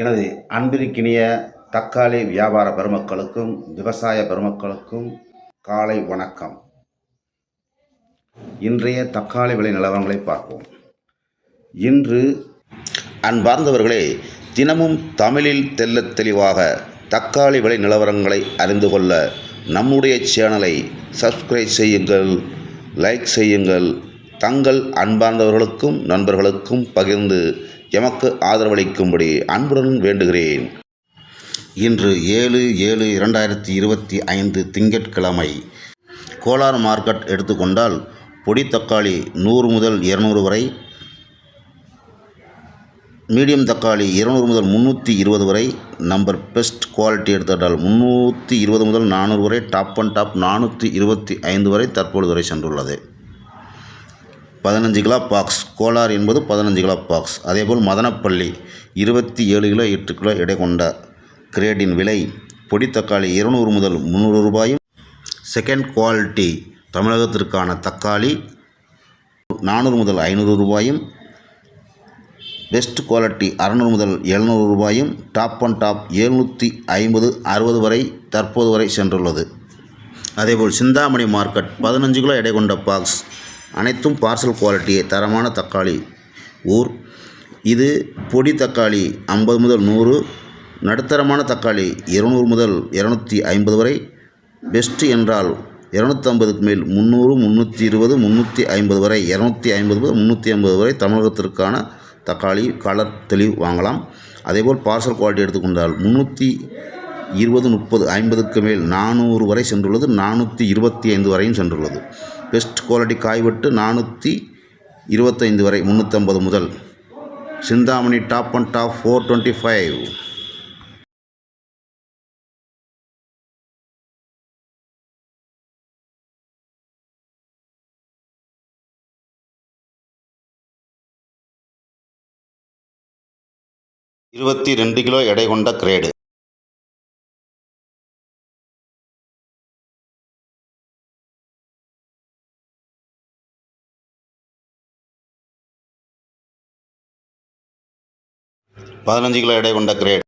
எனது அன்பிற்கினிய தக்காளி வியாபார பெருமக்களுக்கும் விவசாய பெருமக்களுக்கும் காலை வணக்கம். இன்றைய தக்காளி விலை நிலவரங்களை பார்ப்போம். இன்று அன்பார்ந்தவர்களே, தினமும் தமிழில் தெள்ளத் தெளிவாக தக்காளி விலை நிலவரங்களை அறிந்து கொள்ள நம்முடைய சேனலை சப்ஸ்கிரைப் செய்யுங்கள், லைக் செய்யுங்கள். தங்கள் அன்பார்ந்தவர்களுக்கும் நண்பர்களுக்கும் பகிர்ந்து எமக்கு ஆதரவளிக்கும்படி அன்புடன் வேண்டுகிறேன். இன்று 7/7/2025 திங்கட்கிழமை. கோலார் மார்க்கெட் எடுத்துக்கொண்டால் பொடி தக்காளி 100 முதல் 200 வரை, மீடியம் தக்காளி 200 முதல் 320 வரை, நம்பர் பெஸ்ட் குவாலிட்டி எடுத்துட்டால் 320 முதல் 400 வரை, டாப் அண்ட் டாப் 425 வரை தற்பொழுது வரை சென்றுள்ளது. 15 கிலோ பாக்ஸ் கோலார் என்பது 15 கிலோ பாக்ஸ். அதேபோல் மதனப்பள்ளி 27 கிலோ 8 கிலோ எடை கொண்ட கிரேடின் விலை பொடி தக்காளி 200 முதல் 300 ரூபாயும், செகண்ட் குவாலிட்டி தமிழகத்திற்கான தக்காளி 400 முதல் 500 ரூபாயும், பெஸ்ட் குவாலிட்டி 600 முதல் 700 ரூபாயும், டாப் அண்ட் டாப் 750 60 வரை தற்போது வரை சென்றுள்ளது. அதேபோல் சிந்தாமணி மார்க்கெட் 15 கிலோ எடை கொண்ட பாக்ஸ் அனைத்தும் பார்சல் குவாலிட்டியே தரமான தக்காளி ஊர். இது பொடி தக்காளி 50 முதல் 100, நடுத்தரமான தக்காளி 200 முதல் 250 வரை, பெஸ்ட் என்றால் 250க்கு மேல் 300, 320, 350 வரை, 250, 350 வரை தமிழகத்திற்கான தக்காளி கலர் தெளிவு வாங்கலாம். அதேபோல் பார்சல் குவாலிட்டி எடுத்துக்கொண்டால் 320, 30, 50க்கு மேல் 400 வரை சென்றுள்ளது, 425 வரையும் சென்றுள்ளது. பெஸ்ட் குவாலிட்டி காய்வெட்டு 425 வரை, 350 முதல். Chintamani top and top 425. இருபத்தி 2 கிலோ எடை கொண்ட கிரேடு. பதினஞ்சு கிலோ எடை கொண்ட கிரேட்.